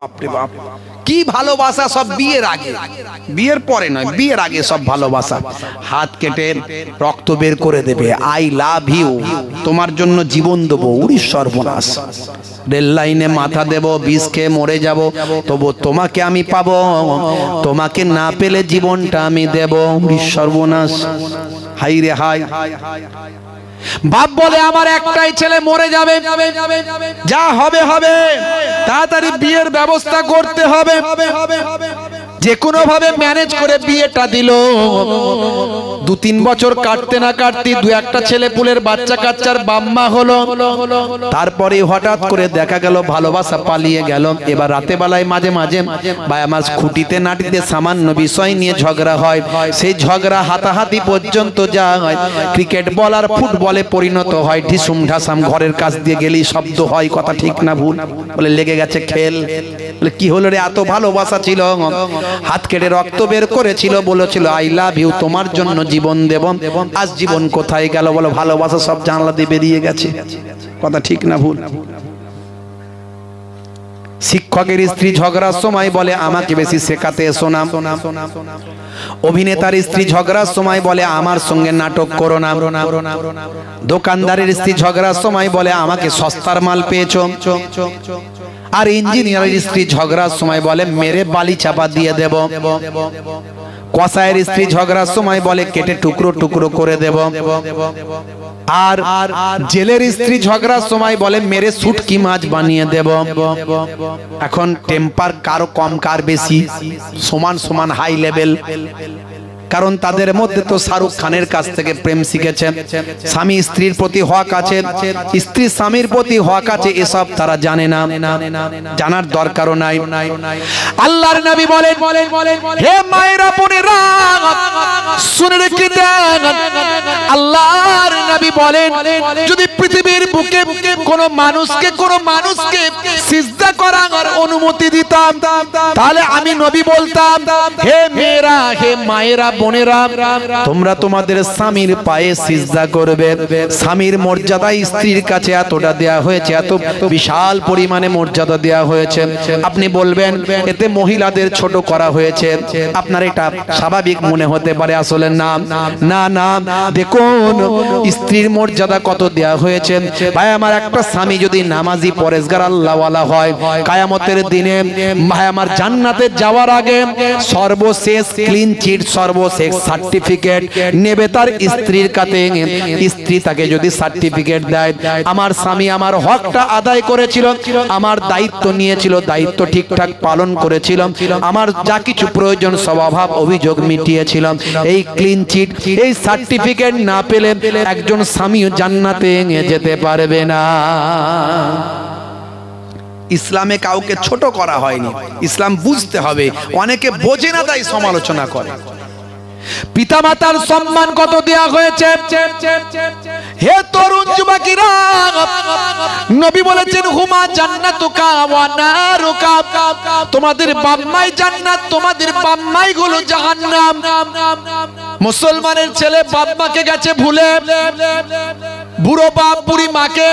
বাপরে বাপ, কি ভালোবাসা সব বিয়ের আগে, বিয়ের পরে নয়, বিয়ের আগে সব ভালোবাসা। হাত কেটে রক্ত বের করে দেবে, আই লাভ ইউ, তোমার জন্য জীবন দেবো, উড়ি সর্বনাশ। রেল লাইনে মাথা দেব, বিষ খেয়ে মরে যাব, তবু তোমাকে আমি পাবো, তোমাকে না পেলে জীবনটা আমি দেব, উড়ি সর্বনাশ। হাই রে হাই। বাপ বলে আমার একটাই ছেলে মরে যাবে, যা হবে হবে, তাড়াতাড়ি বিয়ের ব্যবস্থা করতে হবে। যে কোনো ভাবে ম্যানেজ করে বিয়েটা দিল। 2-3 বছর কাটতে না কাটতে দু একটা ছেলে পুলের বাচ্চা কাচ্চার বাম্মা হলো। তারপরে হঠাৎ করে দেখা গেল ভালোবাসা পালিয়ে গেল। এবার রাতে বেলায় মাঝে মাঝে বা আমার খুঁটিতে নাটিতে সামান্য বিষয় নিয়ে ঝগড়া হয়। সেই ঝগড়া হাতাহাতি পর্যন্ত যায়, ক্রিকেট বল আর ফুটবলে পরিণত হয়। ঢিসুম ঢাসাম, ঘরের কাছ দিয়ে গেলেই শব্দ হয়, কথা ঠিক না ভুল? বলে লেগে গেছে খেল। বলে কি হলো রে, এত ভালোবাসা ছিল, হাত কেটে রক্ত বের করেছিল, বলেছিল আই লাভ ইউ, তোমার জন্য জীবন দেব, আজ জীবন কোথায় গেল? বলো ভালোবাসা সব জানলা দিয়ে বেরিয়ে গেছে, কথা ঠিক না ভুল? শিক্ষকের স্ত্রী ঝগড়ার সময় বলে আমাকে বেশি শেখাতে এসো না। অভিনেতার স্ত্রী ঝগড়ার সময় বলে আমার সঙ্গে নাটক করো না। দোকানদারের স্ত্রী ঝগড়ার সময় বলে আমাকে সস্তার মাল পেয়েছো। আর ইঞ্জিনিয়ারের স্ত্রী ঝগড়ার সময় বলে মেরে বালি চাপা দিয়ে দেব। কসাইয়ের স্ত্রী ঝগড়ার সময় বলে কেটে টুকরো টুকরো করে দেব। আর জেলের স্ত্রী ঝগড়ার সময় বলে মেরে শুটকি মাছ বানিয়ে দেব। এখন টেম্পার কারো কম কার বেশি? সমান সমান হাই লেভেল। কারণ তাদের মধ্যে তো শাহরুখ খানের কাছ থেকে প্রেম শিখেছে। স্বামী স্ত্রীর প্রতি হক আছে, স্ত্রী স্বামীর প্রতি হক আছে, এসব তারা জানে না, জানার দরকারও নাই। আল্লাহর নবী বলেন, হে মায়েরা বোনেরা শুনে রেখে দেন, আল্লাহর নবী বলেন যদি পৃথিবীর বুকে কোনো মানুষকে সিজদা করার অনুমতি দিতাম, তাহলে আমি নবী বলতাম হে মেয়েরা, হে মায়েরা বোনেরা, তোমরা তোমাদের স্বামীর পায়ে সিজদা করবে। স্বামীর মর্যাদা স্ত্রীর কাছে এতটা দেয়া হয়েছে, এত বিশাল পরিমাণে মর্যাদা দেয়া হয়েছে। আপনি বলবেন এতে মহিলাদের ছোট করা হয়েছে, আপনার এটা স্বাভাবিক মনে হতে পারে, আসলে না না না। দেখুন স্ত্রীর মর্যাদা কত দেয়া হয়েছে। ভাই আমার, একটা স্বামী যদি নামাজি পরেজগার আল্লাহওয়ালা হয়, কিয়ামতের দিনে ভাই আমার জান্নাতে যাওয়ার আগে সর্বশেষ ক্লিন চিট, সর্বশেষ সার্টিফিকেট নেবে তার স্ত্রীর কাছে। স্ত্রী তাকে যদি সার্টিফিকেট দেয়, আমার স্বামী আমার হকটা আদায় করেছিল, আমার দায়িত্ব নিয়েছিল, দায়িত্ব ঠিকঠাক পালন করেছিল, আমার যা কিছু প্রয়োজন সব অভাব অভিযোগ মিটিয়েছিল, এই ক্লিন চিট, এই সার্টিফিকেট না পেলে একজন স্বামীও জান্নাতে যেতে পারবে না। ইসলামে কাউকে ছোট করা হয়নি, ইসলাম বুঝতে হবে। অনেকে বোঝে না তাই সমালোচনা করে। পিতামাতার সম্মান কত দেয়া হয়েছে। হে তরুণ যুবকেরা, নবী বলেছেন হুমা জান্নাতুকা ওয়া নারুকা, তোমাদের বাপ-মাই জান্নাত, তোমাদের বাপ-মাই হলো জাহান্নাম। মুসলমানের ছেলে বাপ-মাকে গেছে ভুলে, বুড়ো বাপ বুড়ি মাকে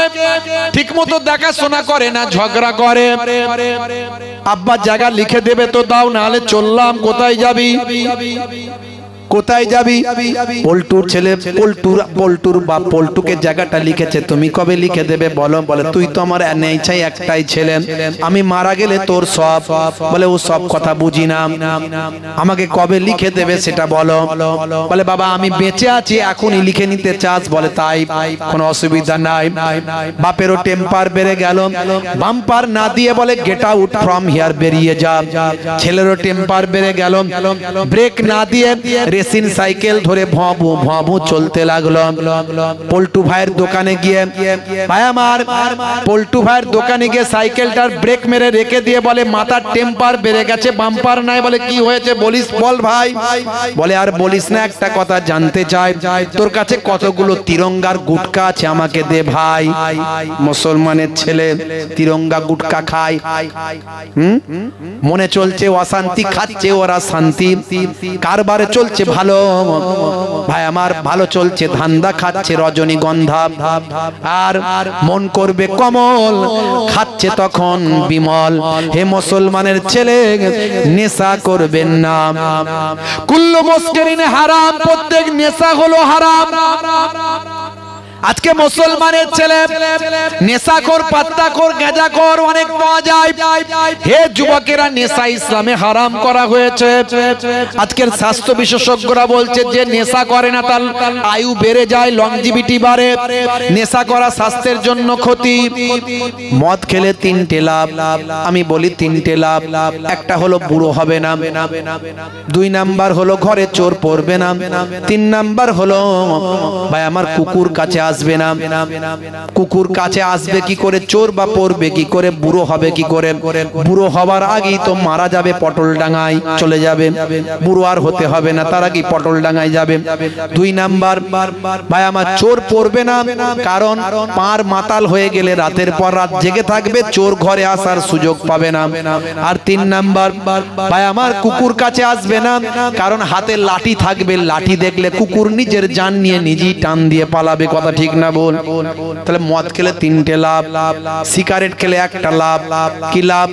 ঠিক মতো দেখাশোনা করে না, ঝগড়া করে। আব্বা জায়গা লিখে দেবে তো দাও, নাহলে চললাম, কোথায় যাবি? কোথায় যাবি? পল্টুর ছেলে পল্টুর বাপ পল্টুকে জায়গাটা লিখেছে, তুমি কবে লিখে দেবে বলো? বলে তুই তো আমার নেইছাই একটাই ছেলে, আমি মারা গেলে তোর সব। বলে ও সব কথা বুঝি না, আমাকে কবে লিখে দেবে সেটা বলো। বলে বাবা আমি বেঁচে আছি, এখনই লিখে নিতে চাস? বলে তাই, কোনো অসুবিধা নাই। বাপেরও টেম্পার বেড়ে গেল, বাম্পার না দিয়ে বলে গেট আউট ফ্রম হিয়ার, বেরিয়ে যা। ছেলেরও টেম্পার বেড়ে গেল, ব্রেক না দিয়ে রেসিন সাইকেল ধরে ভঁবু ভঁবু চলতে লাগলো। পল্টু ভাইয়ের দোকানে গিয়ে, ভাই আমার, পল্টু ভাইয়ের দোকানে গিয়ে সাইকেলটার ব্রেক মেরে রেখে দিয়ে বলে মাথার টেম্পার বেড়ে গেছে, বাম্পার নাই। বলে কি হয়েছে বলিস, বল ভাই। বলে আর বলিস না, একটা কথা জানতে চাই, তোর কাছে কতগুলো তিরঙ্গার গুটকা আছে আমাকে দে ভাই। মুসলমানের ছেলে তিরঙ্গা গুটকা খায়, মনে চলছে অশান্তি, খাচ্ছে ওরা শান্তি, কারবারে চলছে ভালো ভাই আমার ভালো চলছে, ধান্দা খাচ্ছে রজনীগন্ধা, আর মন করবে কমল, খাচ্ছে তখন বিমল। হে মুসলমানের ছেলে, নেশা করবেন না। কুল্লু মুসকিরিন হারাম, প্রত্যেক নেশা হলো হারাম। আজকে মুসলমানের ছেলে নেশাখোর, পাত্তাখোর, গাঁজাখোর অনেক পাওয়া যায়। হে যুবকেরা, নেশা ইসলামে হারাম করা হয়েছে। আজকের স্বাস্থ্য বিশেষজ্ঞরা বলছে যে নেশা করে না তার আয়ু বেড়ে যায়, লংজিভিটি বাড়ে। নেশা করা স্বাস্থ্যের জন্য ক্ষতি। মদ খেলে তিনটে লাভ, আমি বলি তিনটে লাভ। একটা হলো বুড়ো হবে না, 2 নাম্বার হলো ঘরে চোর পড়বে না, 3 নাম্বার হলো ভাই আমার কুকুর কাছে আসবে না। কুকুর কাছে আসবে কি করে, চোর বা পড়বে কি করে, বুড়ো হবে কি করে? বুড়ো হবার আগেই তো মারা যাবে, পটল ডাঙায় চলে যাবে, বুড়ো আর হতে হবে না, তার আগেই পটল ডাঙায় যাবে। 2 নাম্বার ভাই আমার চোর পড়বে না, কারণ পার মাতাল হয়ে গেলে রাতের পর রাত জেগে থাকবে, চোর ঘরে আসার সুযোগ পাবে না। আর 3 নাম্বার ভাই আমার কুকুর কাছে আসবে না, কারণ হাতে লাঠি থাকবে, লাঠি দেখলে কুকুর নিজের জান নিয়ে নিজেই টান দিয়ে পালাবে। কথা ঠিক না বল? তাহলে মদ খেলে 3টে লাভ, সিগারেট খেলে 1টা লাভ। কি লাভ?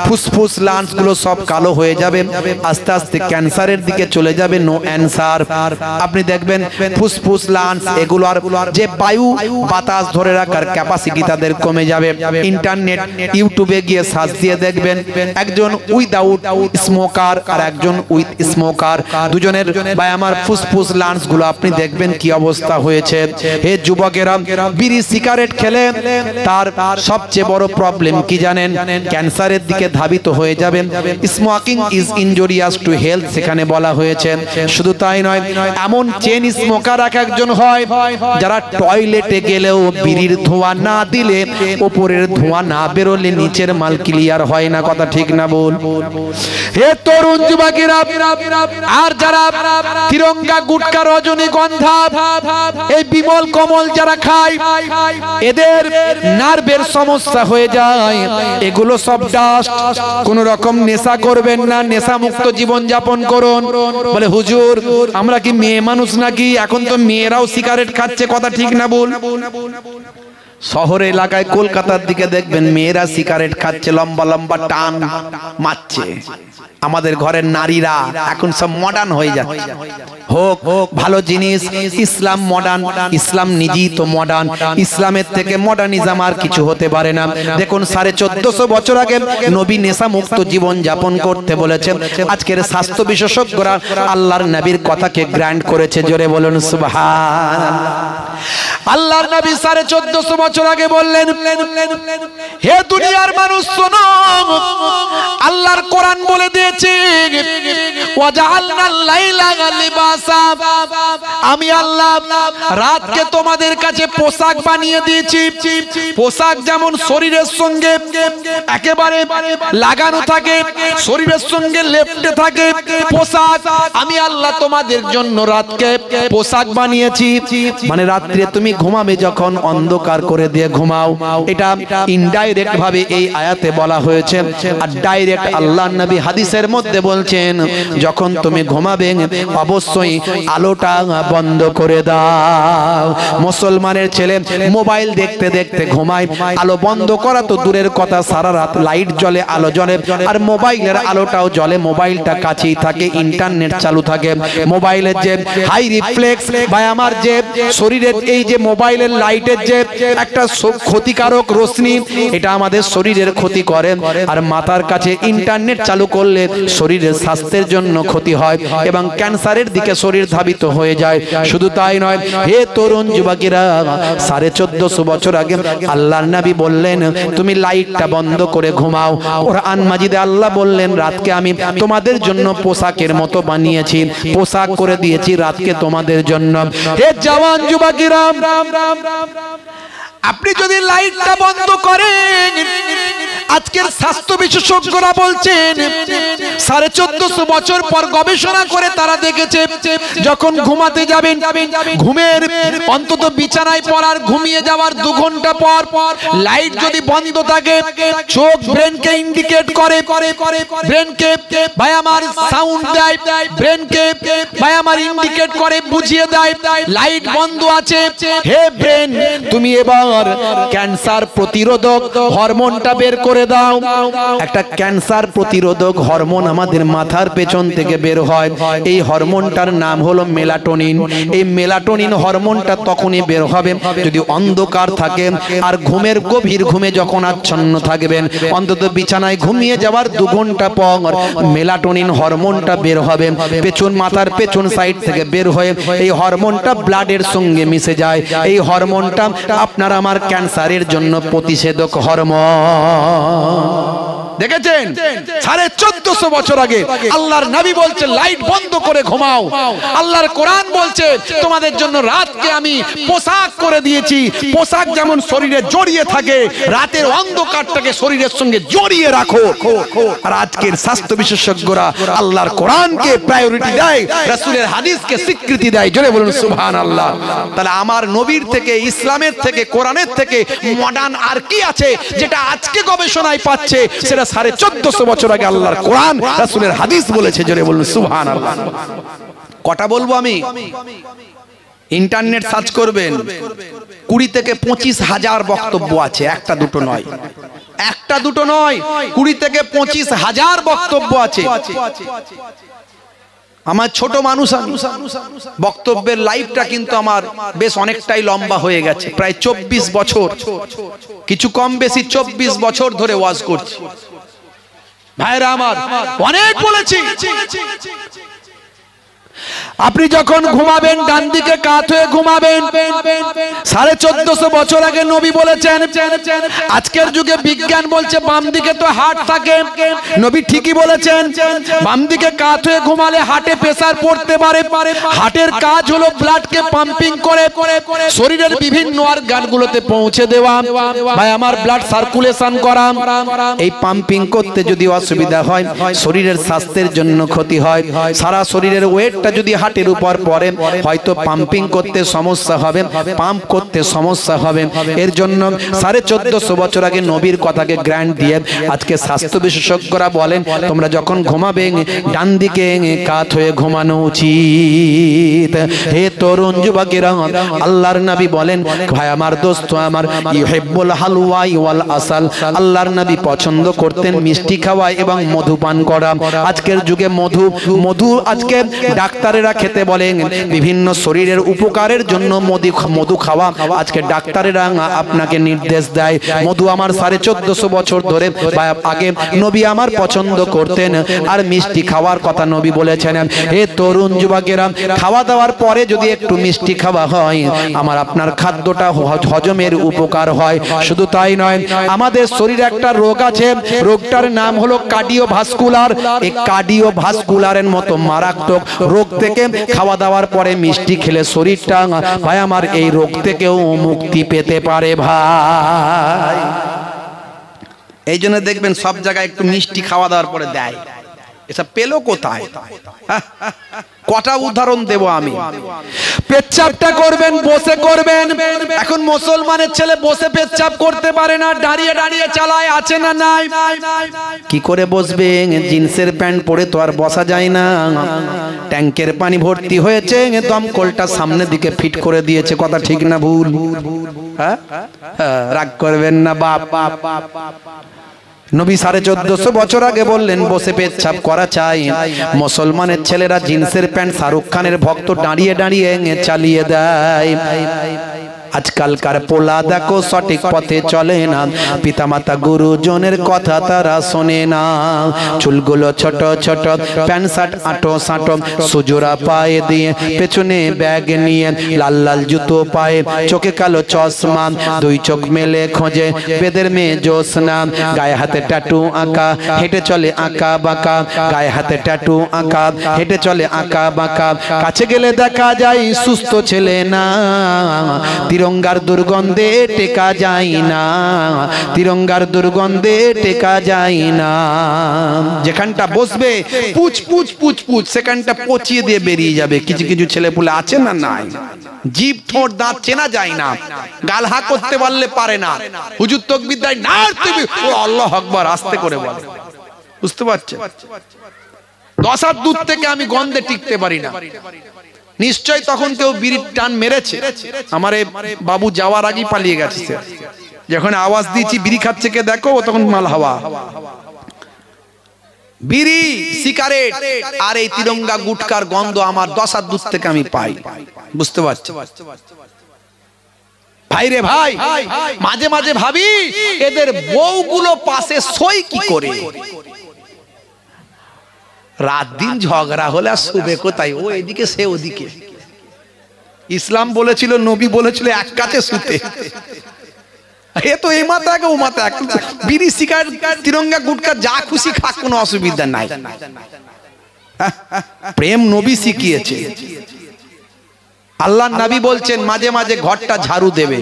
ফুসফুস লাংস গুলো সব কালো হয়ে যাবে, আস্তে আস্তে ক্যান্সারের দিকে চলে যাবে। No answer. আপনি দেখবেন ফুসফুস লাংস এগুলোর যে বায়ু বাতাস ধরে রাখার ক্যাপাসিটি তাদের কমে যাবে। ইন্টারনেট ইউটিউবে গিয়ে সার্চ দিয়ে দেখবেন একজন উইদাউট স্মোকার আর একজন উইথ স্মোকার, দুজনের ভাই আমার ফুসফুস লাংস গুলো আপনি দেখবেন কি অবস্থা হয়েছে। হে যুবকেরা, বিড়ি সিগারেট খেলে তার সবচেয়ে বড় প্রবলেম কি জানেন? ক্যান্সারের দিকে ধাবিত হয়ে যাবে। Smoking is injurious to health সেখানে বলা হয়েছে। শুধু তাই নয়, এমন চেন স্মোকার একজন হয় যারা টয়লেটে গেলেও বিড়ির ধোঁয়া না দিলে, উপরের ধোঁয়া না বেরোলে নিচের মাল ক্লিয়ার হয় না। কথা ঠিক না বল? হে তরুণ যুবকেরা, আর যারা তিরঙ্গা, গুটকা, রজনীগন্ধা, এই বিমল কমল যারা খায়, এদের নার্ভের সমস্যা হয়ে যায়। এগুলো সব ডাস্ট। কোন রকম নেশা করবেন না, নেশা মুক্ত জীবন যাপন করুন। বলে হুজুর আমরা কি মেয়ে মানুষ নাকি? এখন তো মেয়েরাও সিগারেট খাচ্ছে। কথা ঠিক না বল? শহর এলাকায় কলকাতার দিকে দেখবেন মেয়েরা সিগারেট খাচ্ছে, লম্বা লম্বা টান মারছে। আমাদের ঘরের নারীরা এখন সব মডার্ন হয়ে যাচ্ছে। হোক ভালো জিনিস, ইসলাম মডার্ন, ইসলাম নিজেই তো মডার্ন। ইসলামের থেকে মডার্নিজম আর কিছু হতে পারে না। দেখুন 1450 বছর আগে নবী নেশা মুক্ত জীবন যাপন করতে বলেছেন। আজকের স্বাস্থ্য বিশেষজ্ঞরা আল্লাহর নবীর কথাকে গ্র্যান্ড করেছে। জোরে বলুন সুবহানাল্লাহ। আল্লাহর নবী 1450 বছর আগে বললেন, হে দুনিয়ার মানুষ শোনো, আল্লাহর কোরআন বলে দিয়েছে ওয়াজআলনাল লাইলা লিবাসা, আমি আল্লাহ রাতকে তোমাদের কাছে পোশাক বানিয়ে দিয়েছি। পোশাক যেমন শরীরের সঙ্গে একেবারে লাগানো থাকে, শরীরের সঙ্গে লেপ্টে থাকে পোশাক, আমি আল্লাহ তোমাদের জন্য রাতকে পোশাক বানিয়েছি। মানে রাত্রে তুমি ঘুমাবে যখন অন্ধকার করে দিয়ে ঘুমাও। এটা ইনডাইরেক্ট ভাবে এই আয়াতে বলা হয়েছে। আর ডাইরেক্ট আল্লাহর নবী হাদিসের মধ্যে বলছেন, যখন তুমি ঘুমাবে অবশ্যই আলোটা বন্ধ করে দাও। মুসলমানের ছেলে মোবাইল দেখতে দেখতে ঘুমায়, আলো বন্ধ করা তো দূরের কথা, সারা রাত লাইট জ্বলে, আলো জ্বলে, আর মোবাইলের আলোটাও জ্বলে, মোবাইলটা কাছেই থাকে, ইন্টারনেট চালু থাকে। মোবাইলের যে হাই রিফ্লেক্স বা আমার যে শরীরের এই যে মোবাইলের লাইটের যে একটা ক্ষতিকারক রশ্মি, এটা আমাদের শরীরের ক্ষতি করে। আর মাথার কাছে ইন্টারনেট চালু করলে শরীরের স্বাস্থ্যের জন্য ক্ষতি হয় এবং ক্যান্সারের দিকে শরীর ধাবিত হয়ে যায়। শুধু তাই নয়, হে তরুণ যুবকেরা, 1450 বছর আগে আল্লাহর নবী বললেন তুমি লাইটটা বন্ধ করে ঘুমাও। কোরআন মাজিদে আল্লাহ বললেন রাতকে আমি তোমাদের জন্য পোশাকের মতো বানিয়েছি, পোশাক করে দিয়েছি রাতকে তোমাদের জন্য। হে জওয়ান যুবকেরা, আপনি যদি লাইটটা বন্ধ করেন, আজকের স্বাস্থ্য বিশেষজ্ঞরা বলছেন 1450 বছর পর গবেষণা করে তারা দেখেছে যখন ঘুমাতে যাবেন ঘুমের অন্তত বিছানায় পড়ার ঘুমিয়ে যাওয়ার 2 ঘন্টা পর লাইট যদি বন্ধ থাকে চোখ ব্রেনকে ইন্ডিকেট করে ব্রেনকে ভাই আমার সাউন্ড দেয় ব্রেনকে ভাই আমার ইন্ডিকেট করে বুঝিয়ে দেয় লাইট বন্ধ আছে হে ব্রেন তুমি এবার ক্যান্সার প্রতিরোধক হরমোনটা বের করে দাও একটা ক্যান্সার প্রতিরোধক হরমোন আমাদের মাথার পেছন থেকে বের হয় এই হরমোনটার নাম হলো মেলাটোনিন এই মেলাটোনিন হরমোনটা তখনই বের হবে যদি অন্ধকার থাকে আর ঘুমের গভীর ঘুমে যখন আচ্ছন্ন থাকবেন অন্তত বিছানায় ঘুমিয়ে যাওয়ার 2 ঘন্টা পর মেলাটোনিন হরমোনটা বের হবে পেছন মাথার পেছন সাইড থেকে বের হয়ে এই হরমোনটা ব্লাডের সঙ্গে মিশে যায় এই হরমোনটা আপনার আমার ক্যান্সারের জন্য প্রতিষেধক হরমোন দেখেছেন 1450 বছর আগে আল্লাহর নবী বলছে লাইট বন্ধ করে ঘুমাও আল্লাহর কোরআন বলছে তোমাদের জন্য রাতকে আমি পোশাক করে দিয়েছি পোশাক যেমন শরীরে জড়িয়ে থাকে রাতের অন্ধকারটাকে শরীরের সঙ্গে জড়িয়ে রাখো আর আজকের স্বাস্থ্য বিশেষজ্ঞরা আল্লাহর কোরআনকে প্রায়োরিটি দেয় রাসূলের হাদিসকে স্বীকৃতি দেয় জোরে বলুন সুবহানাল্লাহ তাহলে আমার নবীর থেকে ইসলামের থেকে কোরআনের থেকে মডার্ন আর কি আছে যেটা আজকে গবেষণায় পাচ্ছে সেটা 1450 বছর আগে আল্লাহর কোরআন রাসূলের হাদিস বলেছে জোরে বলুন সুবহানাল্লাহ কটা বলবো আমি ইন্টারনেট সার্চ করবেন 20 থেকে 25 হাজার বক্তব্য আছে একটা দুটো নয় 20 থেকে 25 হাজার বক্তব্য আছে আমার ছোট মানুষ বক্তব্যের লাইফটা কিন্তু আমার বেশ অনেকটাই লম্বা হয়ে গেছে প্রায় 24 বছর কিছু কম বেশি 24 বছর ধরে ওয়াজ করছি ভাইরা আমার অনেক বলেছি আপনি যখন ঘুমাবেন ডান দিকে কাত হয়ে ঘুমাবেন 1450 বছর আগে নবী বলেছেন আজকের যুগে বিজ্ঞান বলছে বাম দিকে তো হার্ট থাকে নবী ঠিকই বলেছেন বাম দিকে কাত হয়ে ঘুমালে হার্টে প্রেসার পড়তে পারে হার্টের কাজ হলো ব্লাডকে পাম্পিং করে শরীরের বিভিন্ন অর্গানগুলোতে পৌঁছে দেওয়া ভাই আমার ব্লাড সার্কুলেশন করা এই পাম্পিং করতে যদি অসুবিধা হয় শরীরের স্বাস্থ্যের জন্য ক্ষতি হয় সারা শরীরের ওয়েটটা যদি হার্টের উপর পড়ে হয়তো পাম্পিং করতে সমস্যা হবে পাম্প করতে সমস্যা হবে এর জন্য 1450 বছর আগে নবীর কথাকে গ্র্যান্ড দিয়ে আজকে স্বাস্থ্য বিশেষজ্ঞরা বলেন তোমরা যখন ঘুমাবে ডান দিকে কাত হয়ে ঘুমানো উচিত হে তরুণ যুবকেরা আল্লাহর নবী বলেন ভাই আমার দোস্ত আমার ইউহিব্বুল হালওয়া ওয়াল আসাল আল্লাহর নবী পছন্দ করতেন মিষ্টি খাওয়া এবং মধু পান করা আজকের যুগে মধু আজকে ডাক্তারেরা খেতে বলেন বিভিন্ন শরীরের উপকারের জন্য মধু খাওয়া আজকে ডাক্তারেরা আপনাকে নির্দেশ দেয় মধু আমার 1450 বছর ধরে আগে নবী আমার পছন্দ করতেন আর মিষ্টি খাওয়ার কথা নবী বলেছেন হে তরুণ যুবকেরা খাওয়া দাওয়ার পরে যদি একটু মিষ্টি খাওয়া হয় আমার আপনার খাদ্যটা হজমের উপকার হয় শুধু তাই নয় আমাদের শরীরে একটা রোগ আছে রোগটার নাম হলো কার্ডিওভাস্কুলার এই কার্ডিওভাস্কুলারের মতো মারাত্মক রোগ থেকে খাওয়া দাওয়ার পরে মিষ্টি খেলে শরীরটা ভাই আমার এই রোগ থেকেও মুক্তি পেতে পারে ভাই এই জন্য দেখবেন সব জায়গায় একটু মিষ্টি খাওয়া দাওয়ার পরে দেয় এসব পেলো কোথায় কটা উদাহরণ দেব আমি পেচ্ছাপটা করবেন বসে করবেন এখন মুসলমানের ছেলে বসে পেচ্ছাপ করতে পারে না দাঁড়িয়ে দাঁড়িয়ে চালায় আছে না নাই কি করে বসবে জিন্সের প্যান্ট পরে তো আর বসা যায় না ট্যাঙ্কের পানি ভর্তি হয়েছে দমকলটা সামনের দিকে ফিট করে দিয়েছে কথা ঠিক না ভুল হ্যাঁ রাগ করবেন না বাপ নবী 1450 বছর আগে বললেন বসে পেচ্ছাপ করা চাই মুসলমানের ছেলেরা জিন্সের প্যান্ট শাহরুখ খানের ভক্ত দাঁড়িয়ে দাঁড়িয়ে চালিয়ে দেয় আজকালকার পোলা দেখো সঠিক পথে চলে না পিতামাতা গুরুজনের কথা তারা শোনে না চুলগুলো ছোট ছোট প্যান্ট শার্ট আটো সাঁটো সুজোরা পায়ে দিয়ে পেছনে ব্যাগ নিয়ে লাল লাল জুতো পায়ে চোখে কালো চশমা দুই চোখ মেলে খোঁজে বেদের মেয়ে জোসনা গায়ে হাতে ট্যাটু আঁকা হেঁটে চলে আঁকা বাঁকা গায়ে হাতে ট্যাটু আঁকা হেঁটে চলে আঁকা বাঁকা কাছে গেলে দেখা যায় সুস্থ ছেলে না তিরঙ্গার দুর্গন্ধে টেকা যায় না, তিরঙ্গার দুর্গন্ধে টেকা যায় না। যেখানটা বসবে পুচ পুচ পুচ পুচ সেখানটা পচিয়ে দিয়ে বেরিয়ে যাবে। কিছু কিছু ছেলেপুলে আছে না, নাই, জিভ ঠোঁট দাঁত চেনা যায় না, গাল হা করতে পারলে পারে না, হুজুর তাকবীর দেয় না, ও আল্লাহু আকবার আস্তে করে বলে। বুঝতে পারছেন? 10 হাত দূর থেকে আমি গন্ধে টিকতে পারি না। নিশ্চয় তখন কেউ বিড়ির টান মেরেছে। আমার বাবু যাওয়ার আগেই পালিয়ে গেছে। যখন আওয়াজ দিয়েছি বিড়ি খাচ্ছে কে দেখো, তখন মাল হাওয়া, বিড়ি, সিগারেট আর এই তিরঙ্গা গুটকার গন্ধ আমার 10 হাত দূর থেকে আমি পাই। বুঝতে পারছি ভাই রে ভাই, মাঝে মাঝে ভাবি এদের বউগুলো পাশে সই কি করে। রাত দিন ঝগড়া হলে আর শুবে কোথায়, ও এদিকে সে ওদিকে। ইসলাম বলেছিল, নবী বলেছিল এক কাছে শুতে। এ তো এই মাথা ও মাথা, বিড়ি সিগারেট তিরঙ্গা গুটকা যা খুশি খাক, কোনো অসুবিধা নাই। প্রেম নবী শিখিয়েছে। আল্লাহর নবী বলছেন মাঝে মাঝে ঘরটা ঝাড়ু দেবে,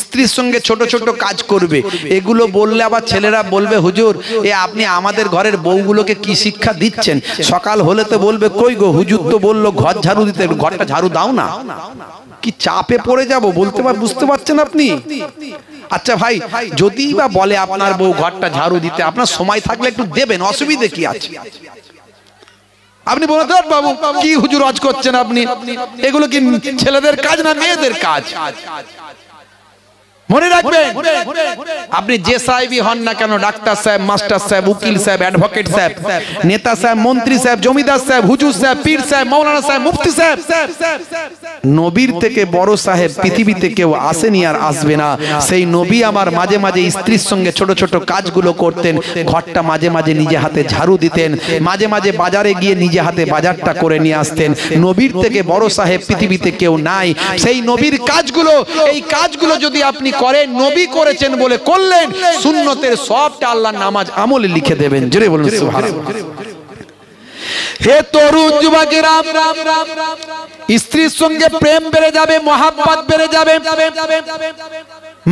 স্ত্রীর সঙ্গে ছোট ছোট কাজ করবে। এগুলো বললে আবার ছেলেরা বলবে হুজুর এ আপনি আমাদের ঘরের বউগুলোকে কি শিক্ষা দিচ্ছেন। সকাল হলে তো বলবে কই গো হুজুর তো বললো ঘর ঝাড়ু দিতে, ঘরটা ঝাড়ু দাও না। কি চাপে পড়ে যাব বলতে পার, বুঝতে পারছেন আপনি? আচ্ছা ভাই, যদি বা বলে আপনার বউ ঘরটা ঝাড়ু দিতে, আপনার সময় থাকলে একটু দেবেন, অসুবিধে কি আছে? আপনি বলতে বাবু কি হুজুর আজ করছেন আপনি, এগুলো কি ছেলেদের কাজ না মেয়েদের কাজ? মনে রাখবেন, আপনি যে সাহেবই হন না কেন, ডাক্তার সাহেব, মাস্টার সাহেব, উকিল সাহেব, অ্যাডভোকেট সাহেব, নেতা সাহেব, মন্ত্রী সাহেব, জমিদার সাহেব, হুজুর সাহেব, পীর সাহেব, মাওলানা সাহেব, মুফতি সাহেব, নবীর থেকে বড় সাহেব পৃথিবীতে কেউ আসেনি আর আসবে না। সেই নবী আমার মাঝে মাঝে স্ত্রীর সঙ্গে ছোট ছোট কাজগুলো করতেন, ঘরটা মাঝে মাঝে নিজে হাতে ঝাড়ু দিতেন, মাঝে মাঝে বাজারে গিয়ে নিজে হাতে বাজারটা করে নিয়ে আসতেন। নবীর থেকে বড় সাহেব পৃথিবীতে কেউ নাই। সেই নবীর কাজগুলো, এই কাজগুলো যদি আপনি করেন, নবী করেছেন বলে করলেন, সুন্নতের সবটা আল্লাহর নামাজ আমলে লিখে দেবেন। জোরে বলুন সুবহানাল্লাহ। হে তরুণ যুবকেরা, স্ত্রীর সঙ্গে প্রেম বেড়ে যাবে, মহাব্বত বেড়ে যাবে।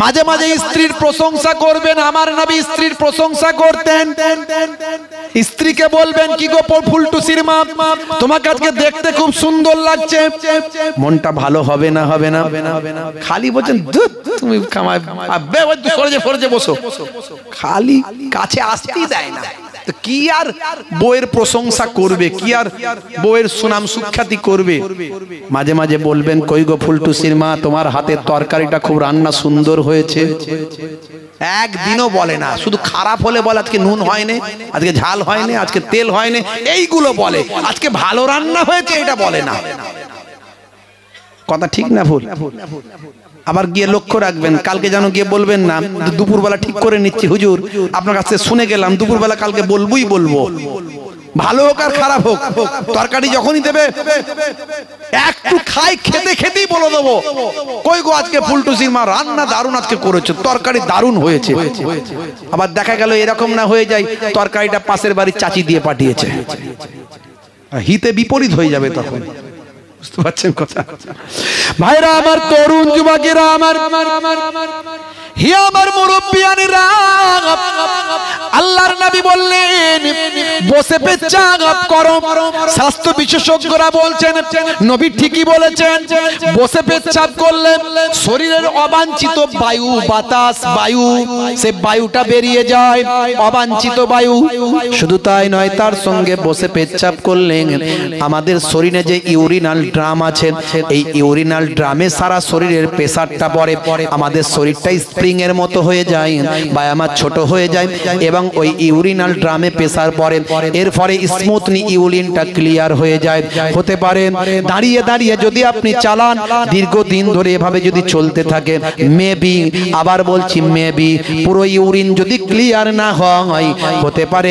মাঝে মাঝে স্ত্রীর প্রশংসা করবেন। আমার নবী স্ত্রীর প্রশংসা করতেন। স্ত্রীকে বলবেন কি গো ফুলটুসির মা, তোমাকে আজকে দেখতে খুব সুন্দর লাগছে। মনটা ভালো হবে না, হবে না, খালি বলছেন তুমি কামাই ফরজে বসো, খালি কাছে আসতেই দেয় না। কি আর বউয়ের প্রশংসা করবে, কি আর বউয়ের সুনাম সুখ্যাতি করবে। মাঝে মাঝে বলবেন কই গো ফুলটুসির মা, তোমার হাতের তরকারিটা খুব রান্না সুন্দর হয়েছে। একদিনও বলে না, শুধু খারাপ হলে বলে আজকে নুন হয়নি, আজকে ঝাল হয়নি, আজকে তেল হয়নি, এইগুলো বলে। আজকে ভালো রান্না হয়েছে এটা বলে না। কথা ঠিক না ভুল? আবার গিয়ে লক্ষ্য রাখবেন, কালকে যেন গিয়ে বলবেন না দুপুরবেলা ঠিক করে নিচ্ছি হুজুর, আপনার কাছে শুনে গেলাম দুপুরবেলা কালকে বলবোই বলবো। ভালো হোক আর খারাপ হোক, তরকারি যখনই দেবে একটু খাই, খেতে খেতেই বলে দেবো কই গো আজকে ফুলটুসির মা রান্না দারুণ আজকে করেছো, তরকারি দারুণ হয়েছে। আবার দেখা গেল এরকম না হয়ে যায়, তরকারিটা পাশের বাড়ির চাচি দিয়ে পাঠিয়েছে, হিতে বিপরীত হয়ে যাবে তখন। বুঝতে পারছেন কথা? ভাইরা আমার, তরুণ যুবকেরা আমার, হে আমার মুরব্বিয়ানেরা, আল্লাহর নবী বললেন বসে পেচ্ছাপ করো। স্বাস্থ্য বিশেষজ্ঞরা বলছেন নবী ঠিকই বলেছেন, বসে পেচ্ছাপ করলে শরীরের অবাঞ্ছিত বায়ু, বাতাস, বায়ু, সে বায়ুটা বেরিয়ে যায়, অবাঞ্ছিত বায়ু। শুধু তাই নয়, তার সঙ্গে বসে পেচ্ছাপ করলেন আমাদের শরীরে যে ইউরিনাল ড্রাম আছে, এই ইউরিনাল ড্রামে সারা শরীরের প্রেসারটা পড়ে, আমাদের শরীরটা স্প্রিং এর মতো হয়ে যায় বা আমার ছোট হয়ে যায়, এবং ওই ইউরিনাল ড্রামে প্রেসার পড়ে, এর ফলে স্মুথলি ইউরিনটা ক্লিয়ার হয়ে যায়। হতে পারে দাঁড়িয়ে দাঁড়িয়ে যদি আপনি চালান, দীর্ঘদিন ধরে এভাবে যদি চলতে থাকে, মেবি, আবার বলছি মেবি, পুরো ইউরিন যদি ক্লিয়ার না হয়, হতে পারে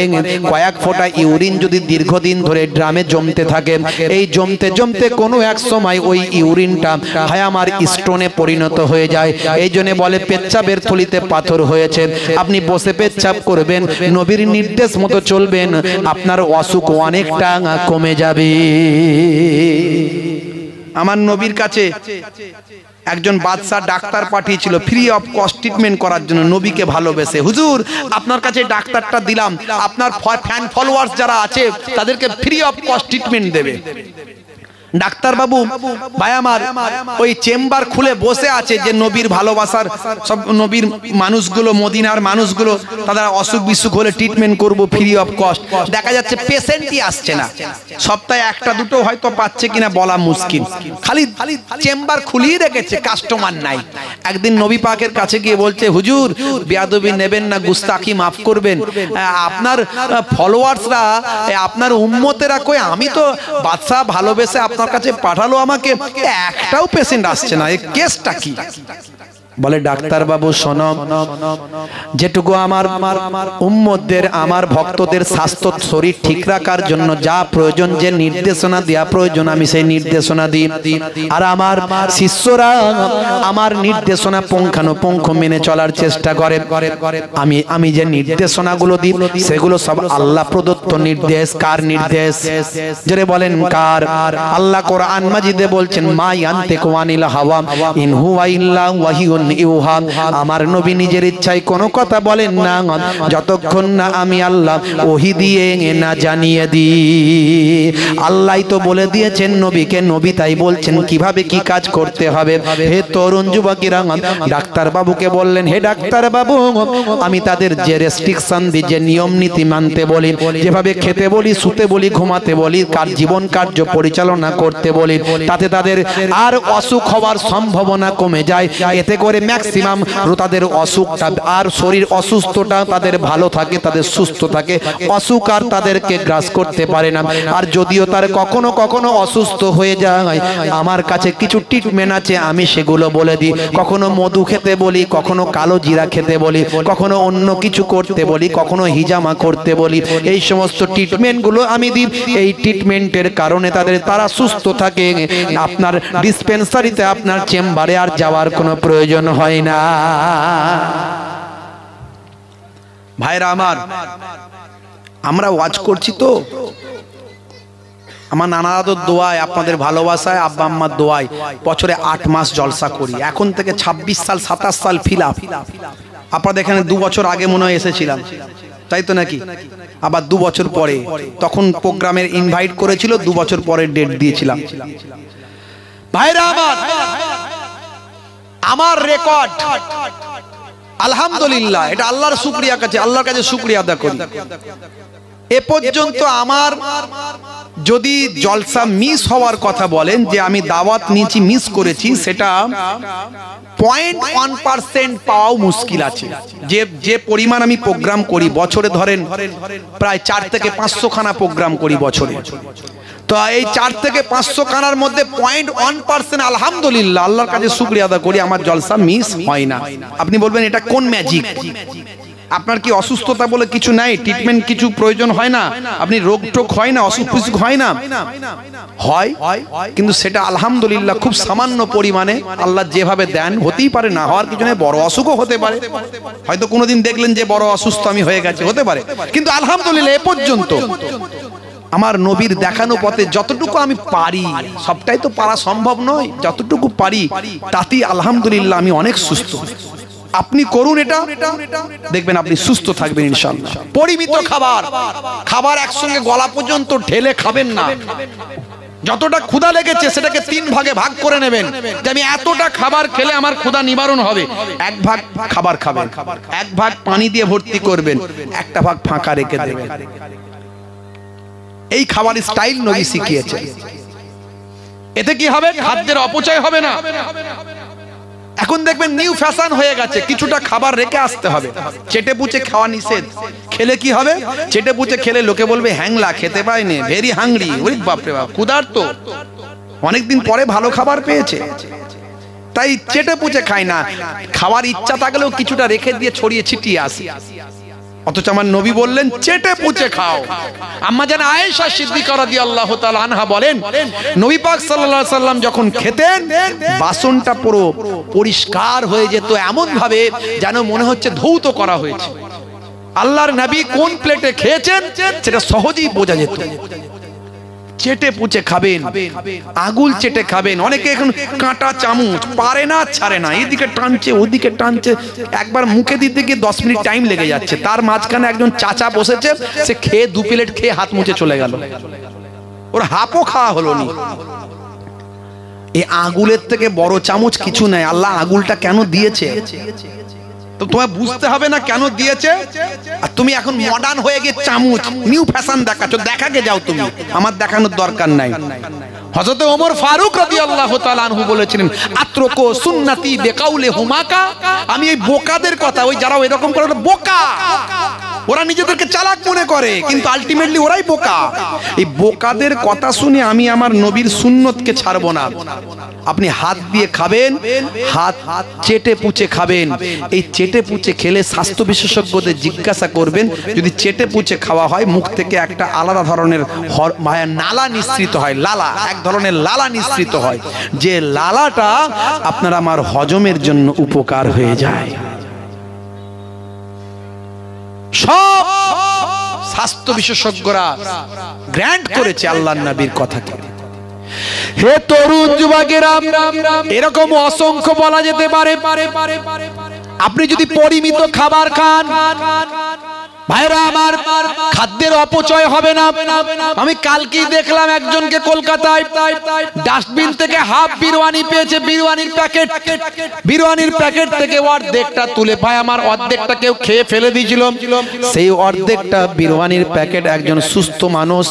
কয়েক ফোঁটা ইউরিন যদি দীর্ঘদিন ধরে ড্রামে জমতে থাকে, এই জমতে জমতে কোনো এক সময় ওই ইউরিনটা হয় আমার স্টোনে পরিণত হয়ে যায়। এই জন্য বলে পেচ্ছাপের থলিতে পাথর হয়েছে। আপনি বসে পেচ্ছাপ করবেন, নবীর নির্দেশ মতো চলবেন, আপনার অসুখ অনেকটা কমে যাবে। আমার নবীর কাছে একজন বাদশা ডাক্তার পাঠিয়েছিল ফ্রি অফ কস্ট ট্রিটমেন্ট করার জন্য, নবীকে ভালোবেসে। হুজুর আপনার কাছে ডাক্তারটা দিলাম, আপনার ফ্যান ফলোয়ার্স যারা আছে তাদেরকে ফ্রি অফ কস্ট ট্রিটমেন্ট দেবে। ডাক্তার বাবু ভাই আমার ওই চেম্বার খুলে বসে আছে যে নবীর ভালোবাসার সব নবীর মানুষগুলো, মদিনার মানুষগুলো তাদের অসুখ বিসুখ হলে ট্রিটমেন্ট করব ফ্রি অফ কস্ট। দেখা যাচ্ছে পেশেন্টই আসছে না, সপ্তাহে একটা দুটো হয়তো পাচ্ছে কিনা বলা মুশকিল, খালি চেম্বার খুলিয়ে রেখেছে, কাস্টমার নাই। একদিন নবী পাকের কাছে গিয়ে বলছে, হুজুর বেয়াদবি নেবেন না, গুস্তাখি মাফ করবেন, আপনার ফলোয়ার্সরা আপনার উম্মতেরা কই, আমি তো বাদশা ভালোবেসে আপনার কাছে পাঠালো, আমাকে একটাও পেশেন্ট আসছে না, এই কেসটা কি? বলে ডাক্তার বাবু শোনো, যেটুকু আমার উম্মতদের আমার ভক্তদের স্বাস্থ্য শরীর ঠিক রাখার জন্য যা প্রয়োজন, যে নির্দেশনা দেওয়া প্রয়োজন আমি সেই নির্দেশনা দিই, আর আমার শিষ্যরা আমার নির্দেশনা পুঙ্খানুপুঙ্খ মেনে চলার চেষ্টা করে। আমি যে নির্দেশনাগুলো দিই সেগুলো সব আল্লাহ প্রদত্ত নির্দেশ। কার নির্দেশ? যারা বলেন কার? আল্লাহ কোরআন মাজিদে বলছেন, মা ইয়ানতিকু আনিল হাওয়া ইন হুয়া ইল্লা ওয়াহিয়ুন ইউহা। আমার নবী নিজের ইচ্ছায় কোনো কথা বলেন না যতক্ষণ না আমি আল্লাহ ওহী দিয়ে না জানিয়ে দিই। আল্লাহই তো বলে দিয়েছেন নবীকে, নবী তাই বলছেন কিভাবে কি কাজ করতে হবে। হে তরুণ যুবকেরা, ডাক্তার বাবুকে বললেন, হে ডাক্তার বাবু, আমি তাদের যে রেস্ট্রিকশন দিই, যে নিয়ম নীতি মানতে বলি, যেভাবে খেতে বলি, শুতে বলি, ঘুমাতে বলি, কার জীবন কার্য পরিচালনা করতে বলি, তাতে তাদের আর অসুখ হওয়ার সম্ভাবনা কমে যায়। এতে করে ম্যাক্সিমাম তাদের অসুখটা আর শরীর অসুস্থটা তাদের ভালো থাকে, তাদের সুস্থ থাকে, অসুখ আর তাদেরকে গ্রাস করতে পারে না। আর যদিও তার কখনো কখনো অসুস্থ হয়ে যায়, আমার কাছে কিছু ট্রিটমেন্ট আছে, আমি সেগুলো বলে দিই। কখনো মধু খেতে বলি, কখনো কালো জিরা খেতে বলি, কখনো অন্য কিছু করতে বলি, কখনো হিজামা করতে বলি। এই সমস্ত ট্রিটমেন্টগুলো আমি দিই। এই ট্রিটমেন্টের কারণে তারা সুস্থ থাকে। আপনার ডিসপেন্সারিতে, আপনার চেম্বারে আর যাওয়ার কোনো প্রয়োজন হয় না। ভাইরা আমার, আমরা ওয়াজ করছি তো, আমার নানা দাদুর দোয়ায়, আপনাদের ভালোবাসায়, আব্বা আম্মার দোয়ায় বছরে 8 মাস জলসা করি। এখন থেকে 26 সাল 27 সাল ফিলাপ। আপনাদের এখানে 2 বছর আগে মনে হয় এসেছিলাম, তাই তো নাকি? আবার 2 বছর পরে, তখন প্রোগ্রামের ইনভাইট করেছিল, 2 বছর পরে ডেট দিয়েছিলাম। ভাইরা আমার রেকর্ড আলহামদুলিল্লাহ, এটা আল্লাহর শুকরিয়া কাছে, আল্লাহর কাছে শুকরিয়া আদা করি। এ পর্যন্ত আমার যদি জলসা মিস হওয়ার কথা বলেন, যে আমি দাওয়াত নিয়েছি মিস করেছি, সেটা 0.1% পাওয়াও মুশকিল আছে। যে পরিমাণ আমি প্রোগ্রাম করি বছরে, ধরেন প্রায় 4 থেকে 500 খানা প্রোগ্রাম করি বছরে, তো এই 4 থেকে 500 খানার মধ্যে 0.1% আলহামদুলিল্লাহ আল্লাহর কাছে শুকরিয়া আদা করি আমার জলসা মিস হয় না। আপনি বলবেন এটা কোন ম্যাজিক? আপনার কি অসুস্থতা বলে কিছু নাই? ট্রিটমেন্ট কিছু প্রয়োজন হয় না? আপনি রোগ টোগ হয় না? অসুখ বিসুখ হয় না? হয়, কিন্তু সেটা আলহামদুলিল্লাহ খুব সামান্য পরিমাণে আল্লাহ যেভাবে দেন। হতেই পারে না হওয়ার কিছু নেই, বড় অসুখও হতে পারে, হয়তো কোনোদিন দেখলেন যে বড় অসুস্থ আমি হয়ে গেছে, হতে পারে। কিন্তু আলহামদুলিল্লাহ এ পর্যন্ত আমার নবীর দেখানো পথে যতটুকু আমি পারি, সবটাই তো পারা সম্ভব নয়, যতটুকু পারি তাতেই আলহামদুলিল্লাহ আমি অনেক সুস্থ। আপনি করুন এটা, দেখবেন আপনি সুস্থ থাকবেন ইনশাআল্লাহ। পরিমিত খাবার একসঙ্গে গলা পর্যন্ত ঢেলে খাবেন না। যতটা ক্ষুধা লেগেছে সেটাকে 3 ভাগে ভাগ করে নেবেন, যে আমি এতটা খাবার খেলে আমার ক্ষুধা নিবারণ হবে। 1 ভাগ খাবার খাবেন, 1 ভাগ পানি দিয়ে ভর্তি করবেন, 1টা ভাগ ফাঁকা রেখে দেবেন। এই খাবার স্টাইল নবী শিখিয়েছে। এতে কি হবে? খাদ্যের অপচয় হবে না। এখন দেখবেন নিউ ফ্যাশন হয়ে গেছে, কিছুটা খাবার রেখে আসতে হবে। চেটে পুচে খাওয়া নিষেধ। খেলে কি হবে? চেটে পুচে খেলে লোকে বলবে হ্যাংলা, খেতে পায়নি, ভেরি হাংরি। ওরে বাপরে বাপ, ক্ষুধার্ত, অনেকদিন পরে ভালো খাবার পেয়েছে, তাই চেটে পুচে খায় না। খাওয়ার ইচ্ছা থাকলেও কিছুটা রেখে দিয়ে ছড়িয়ে ছিটিয়ে আসে। অথচ আমার নবী বললেন চেটে পুচে খাও। আম্মা জান আয়েশা সিদ্দিকা রাদিয়াল্লাহু তাআলা আনহা বলেন, নবী পাক সাল্লাল্লাহু আলাইহি সাল্লাম যখন খেতেন, বাসনটা পুরো পরিষ্কার হয়ে যেত, এমন ভাবে যেন মনে হচ্ছে ধৌত করা হয়েছে। আল্লাহর নবী কোন প্লেটে খেয়েছেন সেটা সহজেই বোঝা যেত। চেটে পুচে খাবেন, আগুল চেটে খাবেন। অনেকে এখন কাঁটা চামচ পারে না, ছাড়ে না, এদিকে টানছে ওদিকে টানছে, একবার মুখে দিতে গিয়ে 10 মিনিট টাইম লেগে যাচ্ছে। তার মাঝখানে একজন চাচা বসেছে, সে খেয়ে 2 প্লেট খেয়ে হাত মুছে চলে গেল, ওর হাফও খাওয়া হলো না। এই আগুলের থেকে বড় চামচ কিছু নাই। আল্লাহ আগুলটা কেন দিয়েছে তো তোমায় বুঝতে হবে না কেন দিয়েছে। আর তুমি এখন মডার্ন হয়ে গিয়ে চামচ নিউ ফ্যাশন দেখাচ্ছ, দেখাকে যাও তুমি, আমার দেখানোর দরকার নাই। হযরত ওমর ফারুক রাদিয়াল্লাহু তাআলা আনহু বলেছিলেন, আত্রকো সুন্নতি বিকাউলি হুমাকা, আমি এই বোকাদের কথা, ওই যারা এরকম করে বোকা, ওরা নিজেদেরকে চালাক মনে করে কিন্তু আলটিমেটলি ওরাই বোকা। এই বোকাদের কথা শুনে আমি আমার নবীর সুন্নতকে ছাড়বো না। আপনি হাত দিয়ে খাবেন, হাত চেটে পুচে খাবেন। এই চেটে পুচে খেলে স্বাস্থ্য বিশেষজ্ঞদের জিজ্ঞাসা করবেন, যদি চেটে পুচে খাওয়া হয় মুখ থেকে একটা আলাদা ধরনের নালা নিঃসৃত হয়, লালা, এক ধরনের লালা নিঃসৃত হয়, যে লালাটা আপনার আমার হজমের জন্য উপকার হয়ে যায়। সব স্বাস্থ্য বিশেষজ্ঞরা গ্র্যান্ট করেছে আল্লাহর নবীর কথাকে। হে তরুণ যুবকেরা, এরকম অসংখ্য বলা যেতে পারে। আপনি যদি পরিমিত খাবার খান ভাইরা আমার, খাদ্যের অপচয় হবে না। আমি কালকেই দেখলাম একজনকে কলকাতায় ডাস্টবিন থেকে হাফ বিরিয়ানি পেয়েছে, বিরিয়ানির প্যাকেট থেকে অর্ধেকটা তুলে, ভাই আমার অর্ধেকটা কেউ খেয়ে ফেলে দিয়েছিল। সেই অর্ধেকটা বিরিয়ানির প্যাকেট একজন সুস্থ মানুষ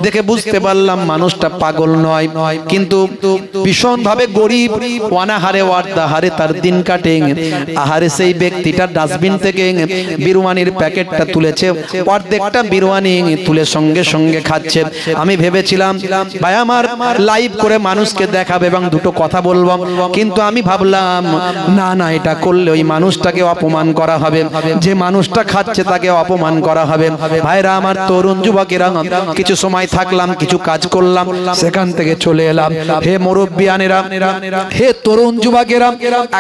দেখে বুঝতে পারলাম মানুষটা পাগল নয়, কিন্তু ভীষণ ভাবে গরিব, অনাহারে ওয়ার্দাহারে তার দিন কাটে। আহারে সেই ব্যক্তিটা ডাস্টবিন থেকে বিরিয়ানির প্যাকেটটা তুলেছে, অর্ধেকটা বিরিয়ানি তুলে সঙ্গে সঙ্গে খাচ্ছে। আমি ভেবেছিলাম ভাই আমার লাইভ করে মানুষকে দেখাবে এবং দুটো কথা বলবো, কিন্তু আমি ভাবলাম না না, এটা করলে ওই মানুষটাকে অপমান করা হবে, যে মানুষটা খাচ্ছে তাকে অপমান করা হবে। ভাইরা আমার, তরুণ যুবকেরা, কিছু সময় থাকলাম, কিছু কাজ করলাম, সেখান থেকে চলে এলাম। হে মুরব্বিয়ানেরা, হে তরুণ যুবকেরা,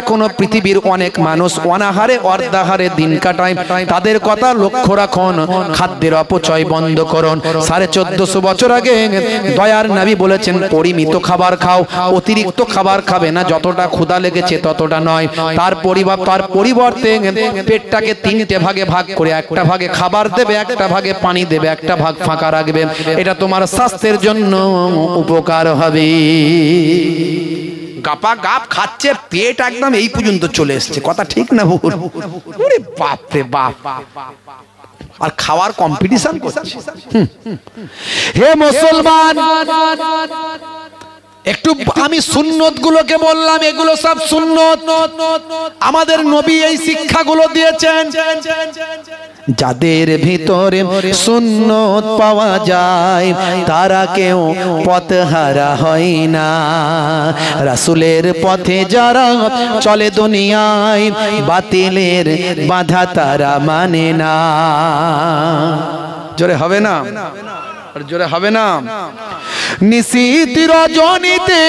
এখনো পৃথিবীর অনেক মানুষ অনাহারে অর্ধাহারে দিন কাটায়, তাদের কথা লক্ষ্য রাখুন, খাদ্যের অপচয় বন্ধ করুন। 1450 বছর আগে দয়ার নবী বলেছেন পরিমিত খাবার খাও, অতিরিক্ত খাবার খাবে না, যতটা ক্ষুধা লেগেছে ততটা নয়। তার পরিবর্তে পেটটাকে 3টে ভাগে ভাগ করে, একটা ভাগে খাবার দেবে, একটা ভাগে পানি দেবে, একটা ভাগ ফাঁকা রাখবে, এটা তোমার স্বাস্থ্যের জন্য উপকার হবে। গাপা গাপ খাচ্ছে, পেট একদম এই পর্যন্ত চলে এসছে, কথা ঠিক না ভুল? ওরে বাপ রে বাপ, আর খাওয়ার কম্পিটিশন করছে। হে মুসলমান, একটু আমি সুন্নত গুলোকে বললাম, এগুলো সব সুন্নত, আমাদের নবী এই শিক্ষাগুলো দিয়েছেন। যাদের ভিতরে সুন্নত পাওয়া যায় তারা কেউ পথহারা হয় না। রাসূলের পথে যারা চলে দুনিয়ায়, বাতিলের বাধা তারা মানে না। জোরে হবে না? জোরে হবে না? নিশীত রজনীতে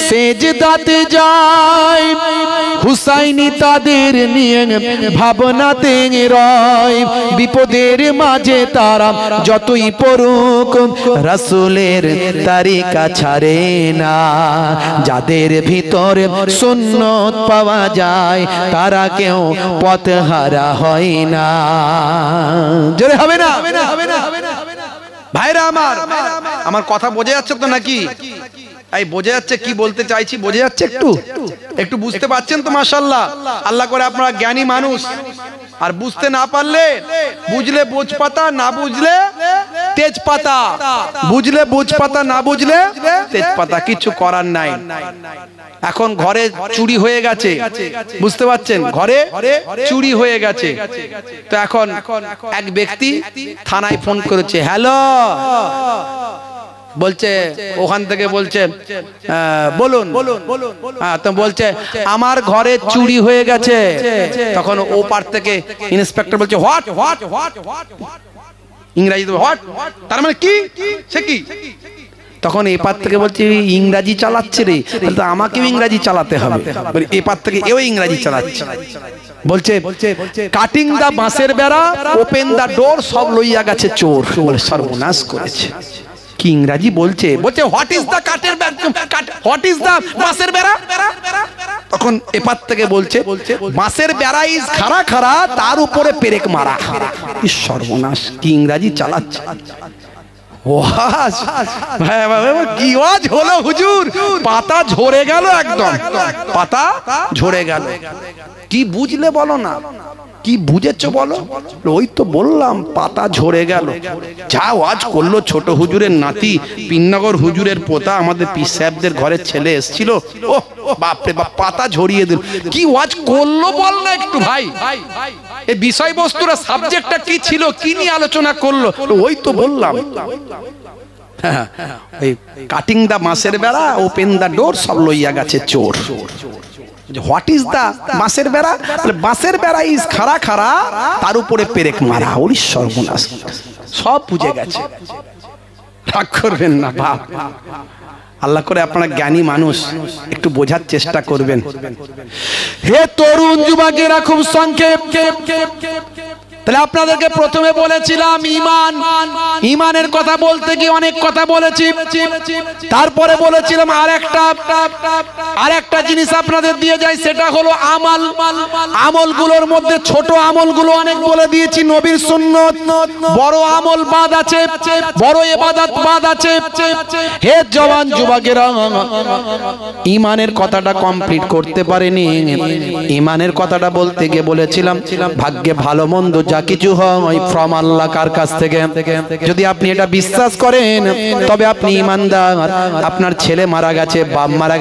সেজদাতে যায়, হুসাইনি তাদের নিয়ে ভাবনাতে রয়। বিপদের মাঝে তারা যতই পড়ুক, রাসূলের তরিকা ছাড়ে না। যাদের ভিতরে সুন্নত পাওয়া যায় তারা কেউ পথহারা হয় না। জোরে হবে না? ভাইরা আমার কথা বোঝা যাচ্ছে তো নাকি? এই বোঝা যাচ্ছে কি বলতে চাইছি? বোঝা যাচ্ছে? একটু বুঝতে পারছেন তো? মাশাআল্লাহ, আল্লাহ করে আপনারা জ্ঞানী মানুষ। আর বুঝতে না পারলে, বুঝলে বোঝপাতা, না বুঝলে তেজপাতা, বুঝলে বোঝপাতা, না বুঝলে তেজপাতা, কিছু করার নাই। এখন ঘরে চুরি হয়ে গেছে, বুঝতে পারছেন? ঘরে চুরি হয়ে গেছে, তো এখন এক ব্যক্তি থানায় ফোন করেছে, হ্যালো বলছে, ওখান থেকে বলছে বলুন, হ্যাঁ, তো বলছে আমার ঘরে চুরি হয়ে গেছে। তখন ও পার থেকে ইন্সপেক্টর বলছে হোয়াট, ইংরেজিতে হোয়াট, তার মানে কি, সে কি? তখন এপার থেকে বলছে ইংরাজি চালাচ্ছে রে, তো আমাকেও ইংরাজি চালাতে হবে। এপার থেকে এও ইংরাজি চালাচ্ছে, বলছে কাটিং দা বাঁশের বেড়া, ওপেন দা ডোর, সব লইয়া গেছে চোর। বলে সর্বনাশ করেছে। কি ইংরাজি বলছে, হোয়াট ইজ দ্য কাঠের হোয়াট ইজ দ্য বাঁশের বেড়া। তখন এপার থেকে বলছে বাঁশের বেড়া ইজ খাড়া খাড়া, তার উপরে পেরেক মারা। সর্বনাশ, কি ইংরাজি চালাচ্ছে। ওয়াজ কি ওয়াজ হলো হুজুর, পাতা ঝরে গেল, একদম পাতা ঝরে গেল। কি বুঝলে বলো না, কি বুঝেছো বলো? ওই তো বললাম পাতা ঝরে গেল। যা ওয়াজ করলো ছোট হুজুরের নাতি, পিননগর হুজুরের পোতা, আমাদের পীর সাহেবদের ঘরের ছেলে এসেছিল, ও বাপরে বাপ, পাতা ঝরিয়ে দিল। কি ওয়াজ করলো বল না একটু ভাই, এই বিষয়বস্তুরা সাবজেক্টটা কি ছিল, কি নিয়ে আলোচনা করলো? ওই তো বললাম কাটিং দা বাঁশের বেড়া, ওপেন দা ডোর, সব লইয়া গেছে চোর। হোয়াট ইজ দা বাঁশের বেড়া? বাঁশের বেড়া ইজ খাড়া খাড়া, তার উপরে পেরেক মারা। ওরে সর্বনাশ, সব বুঝে গেছে। রাগ করবেন না বাপ, আল্লাহ করে আপনারা জ্ঞানী মানুষ, একটু বোঝার চেষ্টা করবেন। হে তরুণ যুবকেরা, খুব সংক্ষেপ। তাহলে আপনাদেরকে প্রথমে বলেছিলাম ঈমান, ঈমানের কথা বলতে গিয়ে অনেক কথা বলেছি। তারপরে বলেছিলাম আরেকটা জিনিস আপনাদের দিয়ে যায়, সেটা হলো আমল। আমলগুলোর মধ্যে ছোট আমলগুলো অনেক বলে দিয়েছি। নবীর সুন্নত, বড় আমল বাদ আছে, বড় ইবাদত বাদ আছে। হে জওয়ান যুবকেরা, ঈমানের কথাটা কমপ্লিট করতে পারেনি। ঈমানের কথাটা বলতে গিয়ে বলেছিলাম ভাগ্যে ভালো মন্দ যা কিছু হয় ফ্রম আল্লাহ, কার কাছ থেকে? যদি আপনি এটা বিশ্বাস করেন তবে আপনি ঈমানদার। আপনার ছেলে মারা গেছে, বাপ মারা